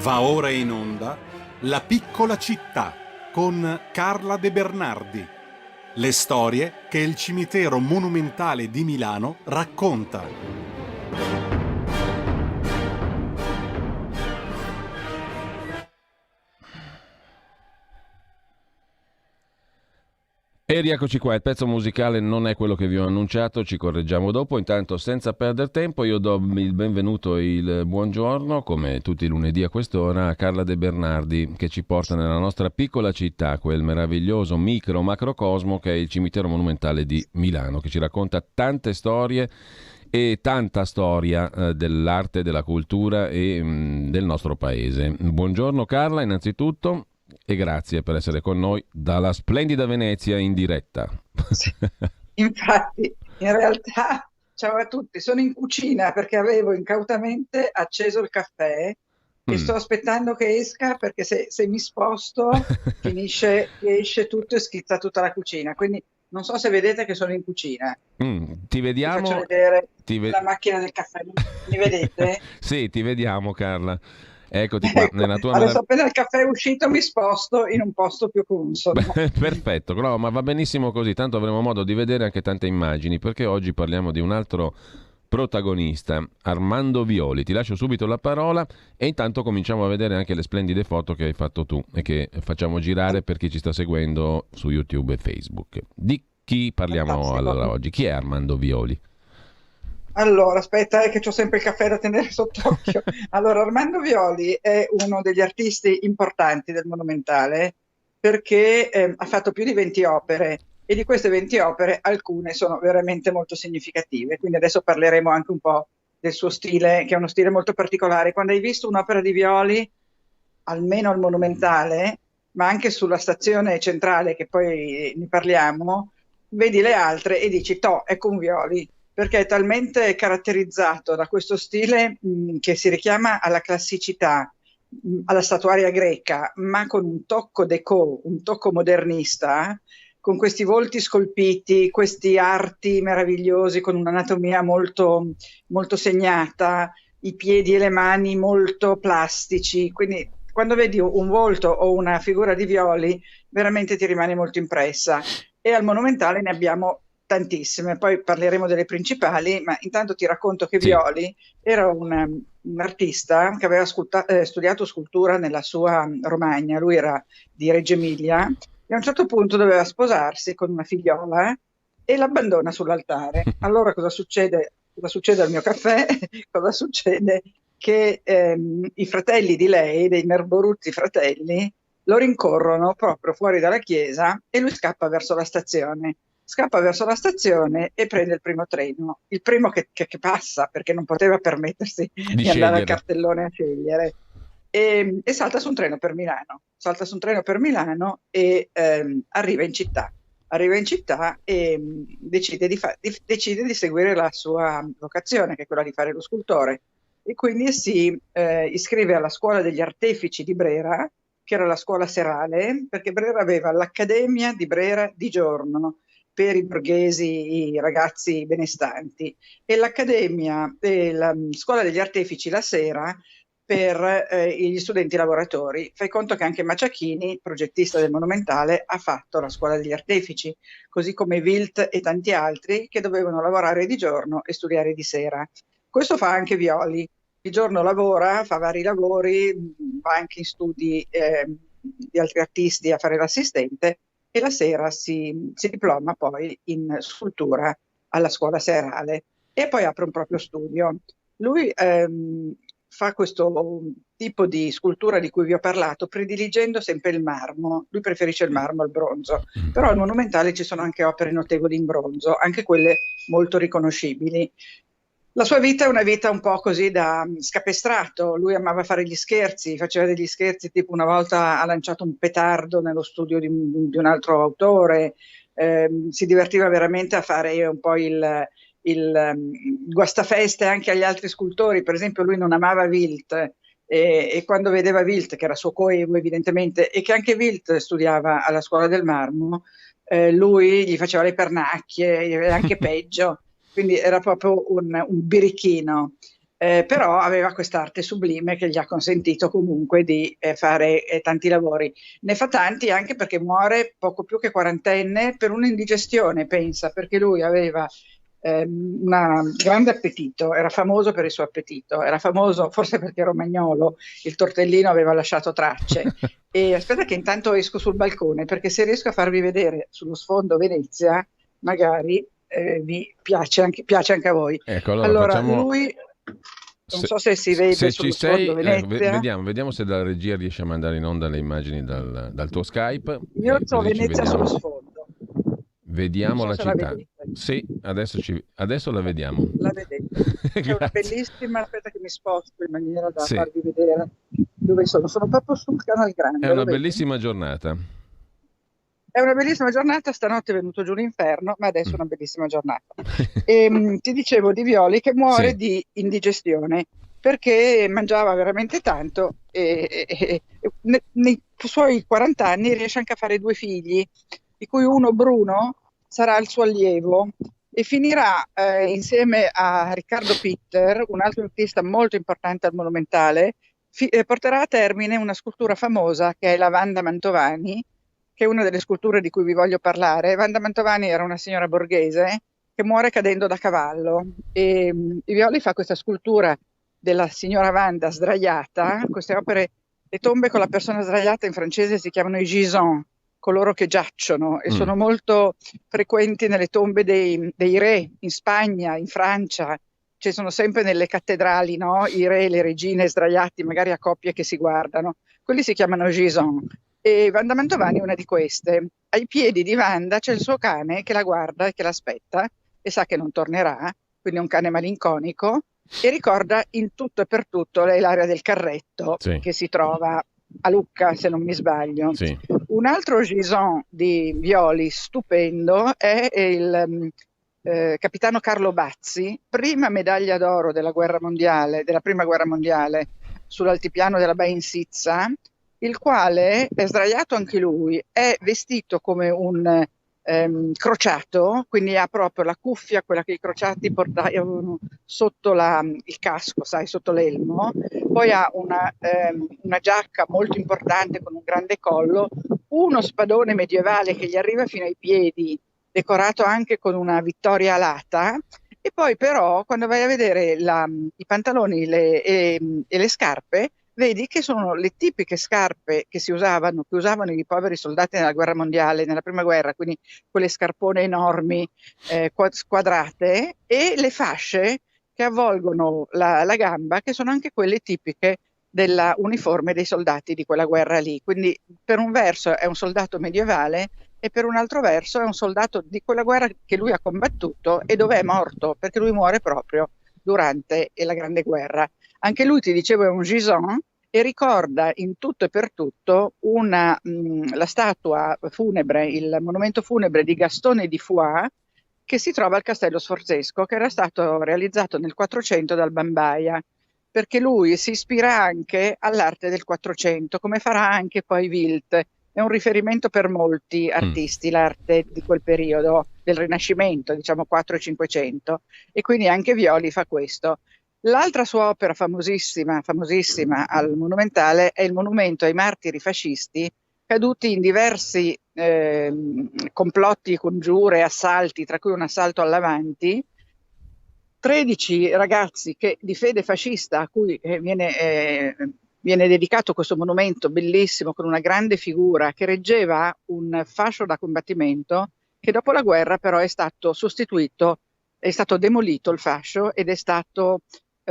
Va ora in onda La piccola città con Carla De Bernardi. Le storie che il cimitero monumentale di Milano racconta. E rieccoci qua, il pezzo musicale non è quello che vi ho annunciato, ci correggiamo dopo. Intanto, senza perdere tempo, io do il benvenuto e il buongiorno, come tutti i lunedì a quest'ora, a Carla De Bernardi, che ci porta nella nostra piccola città, quel meraviglioso microcosmo che è il cimitero monumentale di Milano, che ci racconta tante storie e tanta storia dell'arte, della cultura e del nostro paese. Buongiorno Carla, innanzitutto. E grazie per essere con noi dalla splendida Venezia in diretta. Sì, infatti, in realtà, ciao a tutti, sono in cucina perché avevo incautamente acceso il caffè e sto aspettando che esca perché se mi sposto esce tutto e schizza tutta la cucina. Quindi non so se vedete che sono in cucina. Ti Vi faccio vediamo. vedere la macchina del caffè. Mi vedete? Sì, ti vediamo Carla. Eccoti qua, Ecco, nella tua adesso appena il caffè è uscito mi sposto in un posto più consono. Perfetto, no, ma va benissimo così, tanto avremo modo di vedere anche tante immagini, perché oggi parliamo di un altro protagonista, Armando Violi. Ti lascio subito la parola e intanto cominciamo a vedere anche le splendide foto che hai fatto tu e che facciamo girare per chi ci sta seguendo su YouTube e Facebook. Di chi parliamo allora oggi? Chi è Armando Violi? Allora, aspetta, che c'ho sempre il caffè da tenere sott'occhio. Allora, Armando Violi è uno degli artisti importanti del Monumentale perché ha fatto più di 20 opere e di queste 20 opere alcune sono veramente molto significative. Quindi adesso parleremo anche un po' del suo stile, che è uno stile molto particolare. Quando hai visto un'opera di Violi, almeno al Monumentale, ma anche sulla stazione centrale, che poi ne parliamo, vedi le altre e dici, toh, è con Violi perché è talmente caratterizzato da questo stile che si richiama alla classicità, alla statuaria greca, ma con un tocco déco, un tocco modernista, con questi volti scolpiti, questi arti meravigliosi, con un'anatomia molto, molto segnata, i piedi e le mani molto plastici. Quindi quando vedi un volto o una figura di Violi, veramente ti rimane molto impressa. E al Monumentale ne abbiamo tantissime, poi parleremo delle principali, ma intanto ti racconto che Violi era un artista che aveva studiato scultura nella sua Romagna, lui era di Reggio Emilia e a un certo punto doveva sposarsi con una figliola e l'abbandona sull'altare. Allora cosa succede? Cosa succede al mio caffè? Cosa succede? Che i fratelli di lei, dei Nerboruzzi fratelli, lo rincorrono proprio fuori dalla chiesa e lui scappa verso la stazione. Scappa verso la stazione e prende il primo treno, il primo che passa perché non poteva permettersi di andare al cartellone a scegliere. E salta su un treno per Milano. Salta su un treno per Milano e arriva in città. Arriva in città e decide di seguire la sua vocazione, che è quella di fare lo scultore. E quindi si iscrive alla scuola degli artefici di Brera, che era la scuola serale, perché Brera aveva l'Accademia di Brera di giorno per i borghesi, i ragazzi benestanti, e l'Accademia e la Scuola degli Artefici la sera per gli studenti lavoratori. Fai conto che anche Macciachini, progettista del Monumentale, ha fatto la Scuola degli Artefici, così come Wilt e tanti altri che dovevano lavorare di giorno e studiare di sera. Questo fa anche Violi. Di giorno lavora, fa vari lavori, va anche in studi di altri artisti a fare l'assistente e la sera si diploma poi in scultura alla scuola serale e poi apre un proprio studio. Lui fa questo tipo di scultura di cui vi ho parlato, prediligendo sempre il marmo. Lui preferisce il marmo al bronzo, però al Monumentale ci sono anche opere notevoli in bronzo, anche quelle molto riconoscibili. La sua vita è una vita un po' così da scapestrato, lui amava fare gli scherzi, faceva degli scherzi, tipo una volta ha lanciato un petardo nello studio di un altro autore, si divertiva veramente a fare un po' il guastafeste anche agli altri scultori. Per esempio lui non amava Wilt e quando vedeva Wilt, che era suo coevo evidentemente, e che anche Wilt studiava alla scuola del marmo, lui gli faceva le pernacchie, anche peggio. Quindi era proprio un birichino. però aveva quest'arte sublime che gli ha consentito comunque di fare tanti lavori. Ne fa tanti anche perché muore poco più che quarantenne per un'indigestione, pensa, perché lui aveva un grande appetito, era famoso per il suo appetito, era famoso forse perché romagnolo, il tortellino aveva lasciato tracce. E aspetta che intanto esco sul balcone, perché se riesco a farvi vedere sullo sfondo Venezia, magari vi piace anche a voi. Ecco, allora Allora, facciamo. lui, non so se si vede Se ci sullo sfondo sei, Venezia. vediamo se dalla regia riesce a mandare in onda le immagini dal tuo Skype, Io e ho così ci Venezia sullo vediamo. sfondo, non Vediamo so la se la città. vedete. Sì, adesso la vediamo. La vedete? C'è una Grazie. bellissima, aspetta che mi sposto in maniera da Sì, farvi vedere dove sono. Sono proprio sul Canal è Grande, una lo vedi? bellissima giornata. È una bellissima giornata, stanotte è venuto giù l'inferno, ma adesso è Mm. una bellissima giornata. Ti dicevo di Violi che muore Sì, di indigestione perché mangiava veramente tanto e nei suoi 40 anni riesce anche a fare due figli, di cui uno, Bruno, sarà il suo allievo e finirà insieme a Riccardo Pitter, un altro artista molto importante al Monumentale, porterà a termine una scultura famosa che è la Wanda Mantovani, che è una delle sculture di cui vi voglio parlare. Wanda Mantovani era una signora borghese che muore cadendo da cavallo e Violi fa questa scultura della signora Wanda sdraiata. Queste opere, le tombe con la persona sdraiata in francese si chiamano i gisants, coloro che giacciono, e mm, sono molto frequenti nelle tombe dei re in Spagna, in Francia. Ci sono sempre nelle cattedrali, no? I re e le regine sdraiati, magari a coppie che si guardano. Quelli si chiamano gisants. E Wanda Mantovani è una di queste. Ai piedi di Wanda c'è il suo cane che la guarda e che l'aspetta e sa che non tornerà, quindi è un cane malinconico, e ricorda in tutto e per tutto l'area del carretto sì, che si trova a Lucca, se non mi sbaglio. sì. Un altro gisant di Violi stupendo è il capitano Carlo Bazzi, prima medaglia d'oro della guerra mondiale, della prima guerra mondiale, sull'altipiano della Bain Sizza, il quale è sdraiato anche lui, è vestito come un crociato, quindi ha proprio la cuffia, quella che i crociati portavano sotto il casco, sai, sotto l'elmo, poi ha una giacca molto importante con un grande collo, uno spadone medievale che gli arriva fino ai piedi, decorato anche con una vittoria alata, e poi però quando vai a vedere i pantaloni e le scarpe, vedi che sono le tipiche scarpe che usavano i poveri soldati nella guerra mondiale, nella prima guerra, quindi quelle scarpone enormi, squadrate, e le fasce che avvolgono la gamba, che sono anche quelle tipiche della uniforme dei soldati di quella guerra lì. Quindi per un verso è un soldato medievale e per un altro verso è un soldato di quella guerra che lui ha combattuto e dove è morto, perché lui muore proprio durante la Grande Guerra. Anche lui, ti dicevo, è un gisant e ricorda in tutto e per tutto la statua funebre, il monumento funebre di Gastone di Foix, che si trova al Castello Sforzesco, che era stato realizzato nel 400 dal Bambaia, perché lui si ispira anche all'arte del 400, come farà anche poi Wilt. È un riferimento per molti Mm. artisti, l'arte di quel periodo del Rinascimento, diciamo 4 e 500, e quindi anche Violi fa questo. L'altra sua opera famosissima, famosissima al Monumentale è il monumento ai martiri fascisti caduti in diversi complotti, congiure, assalti, tra cui un assalto all'Avanti. 13 ragazzi di fede fascista a cui viene dedicato questo monumento bellissimo con una grande figura che reggeva un fascio da combattimento, che dopo la guerra però è stato sostituito, è stato demolito il fascio ed è stato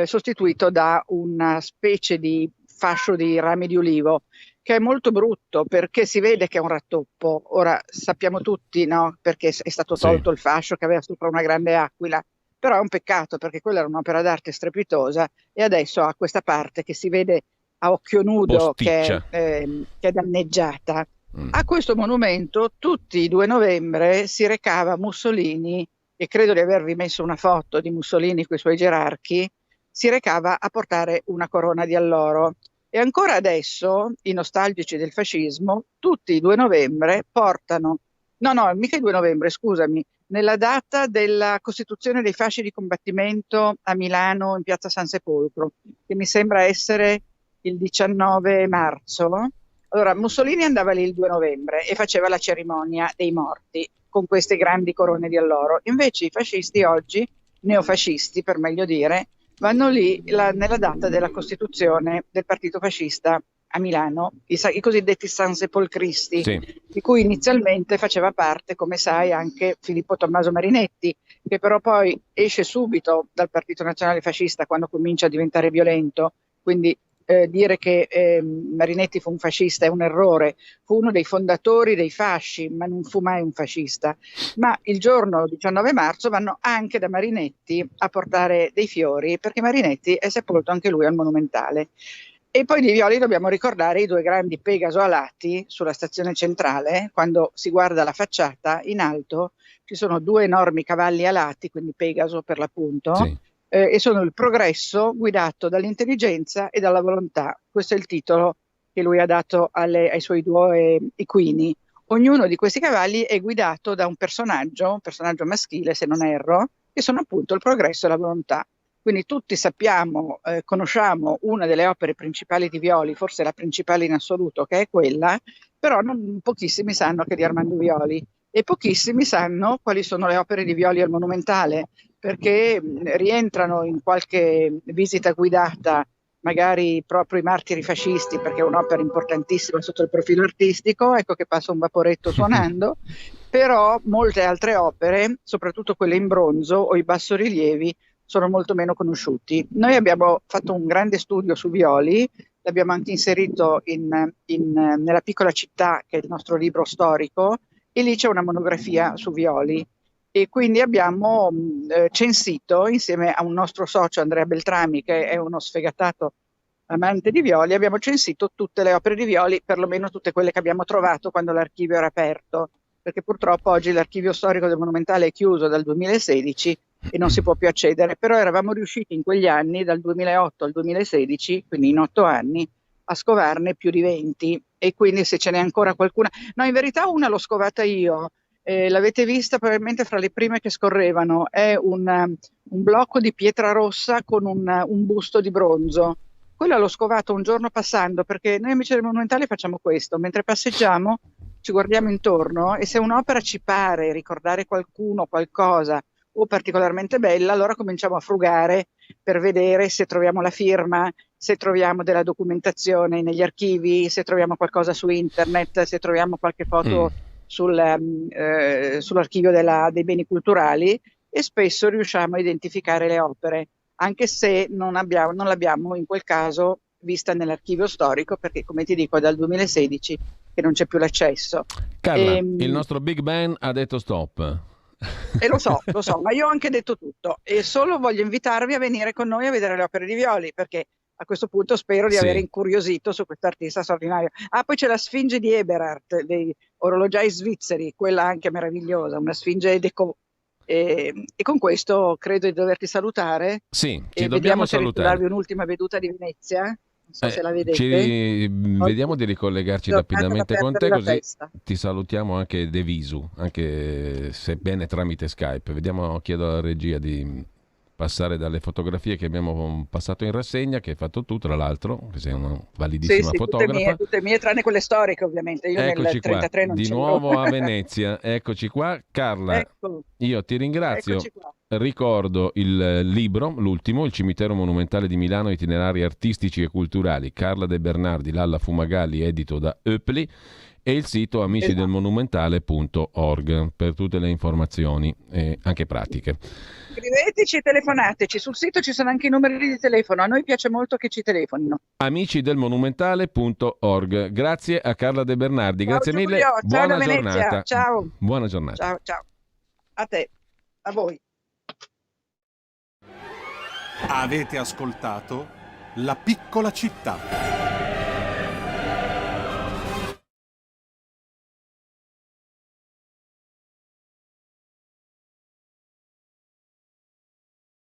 sostituito da una specie di fascio di rami di olivo, che è molto brutto perché si vede che è un rattoppo. Ora sappiamo tutti, no, perché è stato Sì, tolto il fascio che aveva sopra una grande aquila, però è un peccato perché quella era un'opera d'arte strepitosa e adesso ha questa parte che si vede a occhio nudo posticcia. che è danneggiata. Mm. A questo monumento tutti i 2 novembre si recava Mussolini, e credo di avervi messo una foto di Mussolini con i suoi gerarchi, si recava a portare una corona di alloro. E ancora adesso i nostalgici del fascismo, tutti i 2 novembre, portano No, mica il 2 novembre, scusami, nella data della costituzione dei fasci di combattimento a Milano in piazza San Sepolcro, che mi sembra essere il 19 marzo. Allora, Mussolini andava lì il 2 novembre e faceva la cerimonia dei morti con queste grandi corone di alloro. Invece i fascisti oggi, neofascisti per meglio dire, vanno lì nella data della costituzione del partito fascista a Milano, i cosiddetti Sansepolcristi, Sì. di cui inizialmente faceva parte, come sai, anche Filippo Tommaso Marinetti, che però poi esce subito dal Partito Nazionale Fascista quando comincia a diventare violento, quindi dire che Marinetti fu un fascista è un errore, fu uno dei fondatori dei fasci, ma non fu mai un fascista. Ma il giorno 19 marzo vanno anche da Marinetti a portare dei fiori, perché Marinetti è sepolto anche lui al Monumentale. E poi di Violi dobbiamo ricordare i due grandi Pegaso alati sulla stazione centrale. Quando si guarda la facciata in alto ci sono due enormi cavalli alati, quindi Pegaso per l'appunto, Sì. e sono il progresso guidato dall'intelligenza e dalla volontà. Questo è il titolo che lui ha dato ai suoi due equini. Ognuno di questi cavalli è guidato da un personaggio maschile se non erro, che sono appunto il progresso e la volontà. Quindi tutti sappiamo, conosciamo una delle opere principali di Violi, forse la principale in assoluto, che è quella, però pochissimi sanno che è di Armando Violi e pochissimi sanno quali sono le opere di Violi al Monumentale, perché rientrano in qualche visita guidata, magari proprio i martiri fascisti, perché è un'opera importantissima sotto il profilo artistico, ecco che passa un vaporetto suonando, però molte altre opere, soprattutto quelle in bronzo o i bassorilievi, sono molto meno conosciuti. Noi abbiamo fatto un grande studio su Violi, l'abbiamo anche inserito nella piccola città, che è il nostro libro storico, e lì c'è una monografia su Violi. E quindi abbiamo censito, insieme a un nostro socio, Andrea Beltrami, che è uno sfegatato amante di Violi, abbiamo censito tutte le opere di Violi, perlomeno tutte quelle che abbiamo trovato quando l'archivio era aperto, perché purtroppo oggi l'archivio storico del Monumentale è chiuso dal 2016 e non si può più accedere, però eravamo riusciti in quegli anni, dal 2008 al 2016, quindi in 8 anni, a scovarne più di 20, e quindi se ce n'è ancora qualcuna, no, in verità una l'ho scovata io, l'avete vista probabilmente fra le prime che scorrevano, è un blocco di pietra rossa con un busto di bronzo. Quella l'ho scovato un giorno passando, perché noi amici del Monumentale facciamo questo, mentre passeggiamo ci guardiamo intorno e se un'opera ci pare ricordare qualcuno, qualcosa, o particolarmente bella, allora cominciamo a frugare per vedere se troviamo la firma, se troviamo della documentazione negli archivi, se troviamo qualcosa su internet, se troviamo qualche foto sull'archivio dei beni culturali, e spesso riusciamo a identificare le opere, anche se non l'abbiamo in quel caso vista nell'archivio storico, perché come ti dico è dal 2016 che non c'è più l'accesso. Carla, il nostro Big Ben ha detto stop. E lo so, ma io ho anche detto tutto e solo voglio invitarvi a venire con noi a vedere le opere di Violi, perché a questo punto spero di aver incuriosito su questo artista straordinario. Ah, poi c'è la Sfinge di Eberhard, dei orologiai svizzeri, quella anche meravigliosa, una Sfinge Deco. E con questo credo di doverti salutare. Sì, ci dobbiamo salutare. Darvi un'ultima veduta di Venezia. Non so se la vedete. Vediamo di ricollegarci rapidamente con te, così testa. ti salutiamo anche de visu, anche se bene tramite Skype. Chiedo alla regia di passare dalle fotografie che abbiamo passato in rassegna, che hai fatto tu tra l'altro, che sei una validissima fotografa. Tutte mie, tranne quelle storiche ovviamente. Io Eccoci nel 33 non di c'ero. nuovo a Venezia, eccoci qua. Carla, ecco. Io ti ringrazio. Ricordo il libro, l'ultimo, Il cimitero monumentale di Milano, itinerari artistici e culturali, Carla De Bernardi, Lalla Fumagalli, edito da Oepli, e il sito amicidelmonumentale.org per tutte le informazioni, anche pratiche. Scriveteci e telefonateci, sul sito ci sono anche i numeri di telefono, a noi piace molto che ci telefonino. Amicidelmonumentale.org. Grazie a Carla De Bernardi, ciao, grazie Giulio. mille, buona giornata. Ciao. Buona giornata. Ciao. A te, a voi. Avete ascoltato La piccola città.